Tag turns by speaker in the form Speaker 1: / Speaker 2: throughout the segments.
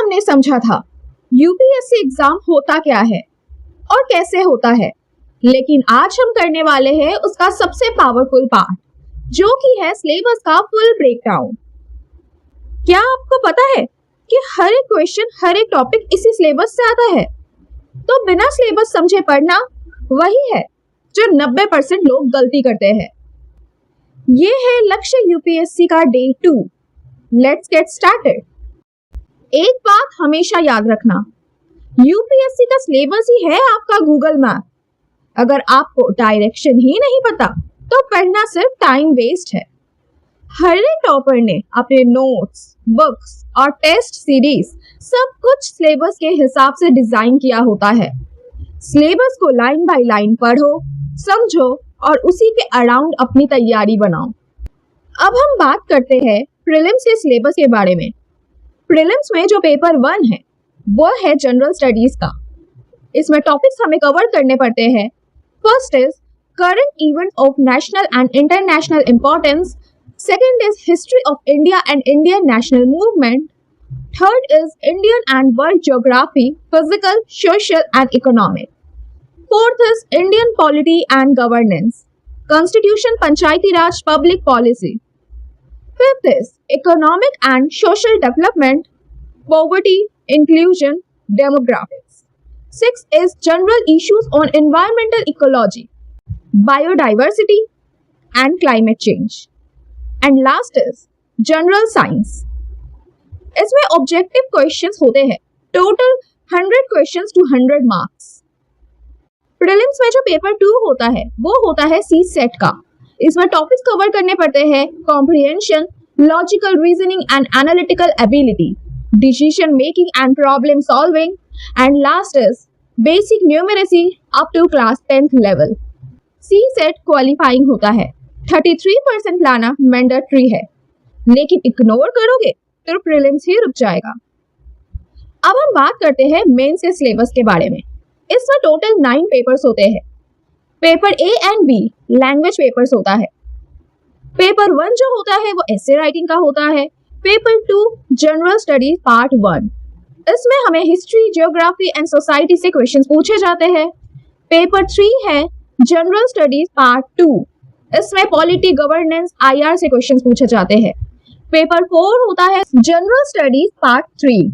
Speaker 1: हमने समझा था यूपीएससी एग्जाम होता क्या है और कैसे होता है, लेकिन आज हम करने वाले हैं उसका सबसे पावरफुल पार्ट, जो कि है सिलेबस का फुल ब्रेकडाउन। क्या आपको पता है कि हर एक क्वेश्चन, हर एक टॉपिक इसी सिलेबस से आता है? तो बिना सिलेबस समझे पढ़ना वही है जो 90% लोग गलती करते हैं। ये है लक्ष्य यूपीएससी का डे 2। Let's get started. एक बात हमेशा याद रखना, यूपीएससी का सिलेबस ही है आपका गूगल मैप। अगर आपको डायरेक्शन ही नहीं पता तो पढ़ना सिर्फ टाइम वेस्ट है। हर एक टॉपर ने अपने नोट्स, बुक्स और टेस्ट सीरीज सब कुछ सिलेबस के हिसाब से डिजाइन किया होता है। सिलेबस को लाइन बाय लाइन पढ़ो, समझो और उसी के अराउंड अपनी तैयारी बनाओ। अब हम बात करते हैं प्रीलिम्स के सिलेबस के बारे में। प्रीलिम्स में जो पेपर 1 है वो है जनरल स्टडीज का। इसमें टॉपिक्स हमें कवर करने पड़ते हैं। First is current event of national and international importance. Second is history of India and Indian national movement. Third is Indian and world geography, physical, social and economic. Fourth is Indian polity and governance, constitution, Panchayati Raj, public policy. Fifth is economic and social development, poverty, inclusion, demographics. Sixth is general issues on environmental ecology, biodiversity, and climate change. And last is general science. इसमें objective questions होते हैं, total 100 questions to 100 marks. Prelims में जो paper 2 होता है वो होता है सी सेट का। इसमें टॉपिक्स कवर करने पड़ते हैं comprehension, logical reasoning and analytical ability, decision making and problem solving, and last is basic numeracy up to class 10th level. CSAT qualifying होता है, 33% लाना मैंडेटरी है, लेकिन इग्नोर करोगे तो प्रीलिम्स ही रुक जाएगा। अब हम बात करते हैं मेंस के सिलेबस के बारे में। इसमें टोटल 9 पेपर्स होते हैं। Paper A and B language papers होता है। पेपर 1 जो होता है वो एसे राइटिंग का होता है। पेपर 2 जनरल स्टडीज पार्ट 1, इसमें हमें हिस्ट्री, ज्योग्राफी एंड सोसाइटी से क्वेश्चंस पूछे जाते हैं। पेपर 3 है जनरल स्टडीज पार्ट 2, इसमें पॉलिटी, गवर्नेंस, आईआर से क्वेश्चंस पूछे जाते हैं। पेपर 4 होता है जनरल स्टडीज पार्ट 3,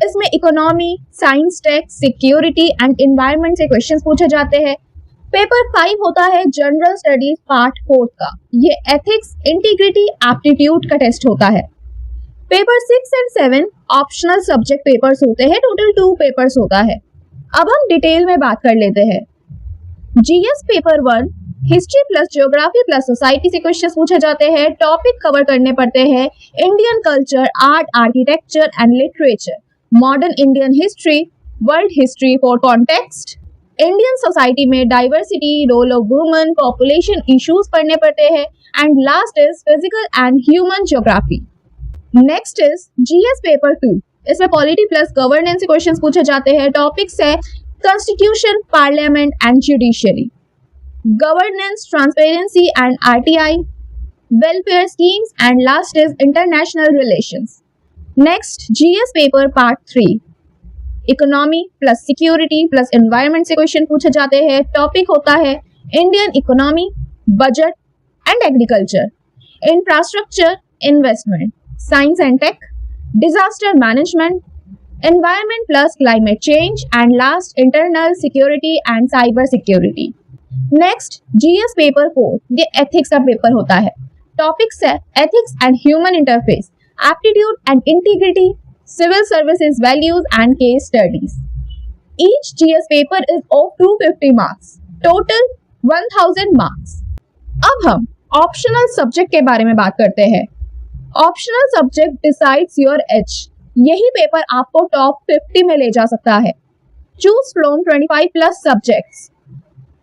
Speaker 1: इसमें economy, science, tech, security and environment से क्वेश्चंस पूछे जाते हैं। पेपर 5 होता है जनरल स्टडीज पार्ट 4 का, ये एथिक्स, इंटीग्रिटी, एप्टीट्यूड का टेस्ट होता है। Paper 6 and 7 optional subject papers होते हैं, टोटल 2 पेपर्स होता है। अब हम डिटेल में बात कर लेते हैं। GS paper 1 history plus geography plus society से क्वेश्चंस पूछे जाते हैं। टॉपिक कवर करने पड़ते हैं Indian culture, art, architecture and literature, modern Indian history, world history for context, Indian society में diversity, role of women, population issues पढ़ने पड़ते हैं, and last is physical and human geography. Next is GS paper 2, इसमें polity plus governance से questions पूछे जाते हैं। Topics है constitution, parliament and judiciary, governance, transparency and RTI, welfare schemes, and last is international relations. Next GS paper part 3, economy plus security plus environment से question पूछे जाते हैं। टॉपिक होता है Indian economy, budget and agriculture, infrastructure, investment, science and tech, disaster management, environment plus climate change, and last internal security and cyber security. Next GS paper 4, ये ethics का paper होता है। टॉपिक्स है ethics and human interface, aptitude and integrity, civil services values and case studies. Each GS paper is of 250 marks, total 1000 marks. अब हम optional subject के बारे में बात करते हैं। Optional subject decides your age. यही पेपर आपको टॉप 50 में ले जा सकता है। Choose from 25 plus subjects,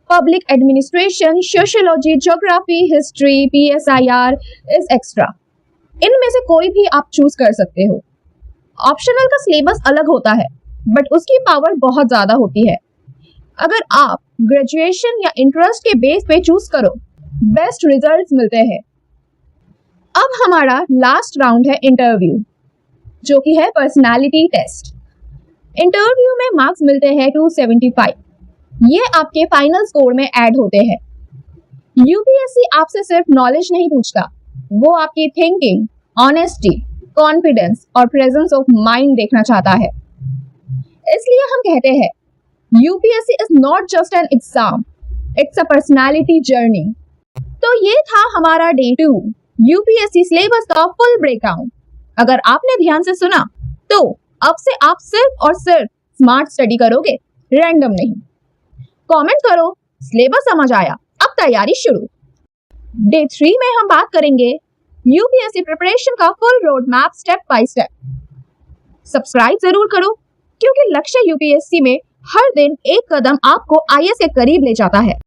Speaker 1: public administration, sociology, geography, history, PSIR is extra. इनमें से कोई भी आप चूज कर सकते हो। ऑप्शनल का सिलेबस अलग होता है, बट उसकी पावर बहुत ज्यादा होती है। अगर आप ग्रेजुएशन या इंटरेस्ट के बेस पे चूज करो, बेस्ट रिजल्ट्स मिलते हैं। अब हमारा लास्ट राउंड है इंटरव्यू, जो कि है पर्सनालिटी टेस्ट। इंटरव्यू में मार्क्स मिलते हैं 275, ये आपके फाइनल स्कोर में ऐड होते हैं। यूपीएससी आपसे सिर्फ नॉलेज नहीं पूछता, वो आपकी थिंकिंग, ऑनेस्टी, कॉन्फिडेंस और प्रेजेंस ऑफ माइंड देखना चाहता है। इसलिए हम कहते हैं UPSC is not just an exam, it's a personality journey. तो ये था हमारा डे 2 यूपीएससी सिलेबस का फुल ब्रेकडाउन। अगर आपने ध्यान से सुना तो अब से आप सिर्फ और सिर्फ स्मार्ट स्टडी करोगे, रैंडम नहीं। कमेंट करो सिलेबस समझ आया, अब तैयारी शुरू। डे 3 में हम बात करेंगे यूपीएससी प्रिपरेशन का full road map step by step. Subscribe जरूर करो क्योंकि लक्ष्य यूपीएससी में हर दिन एक कदम आपको आईएएस के करीब ले जाता है।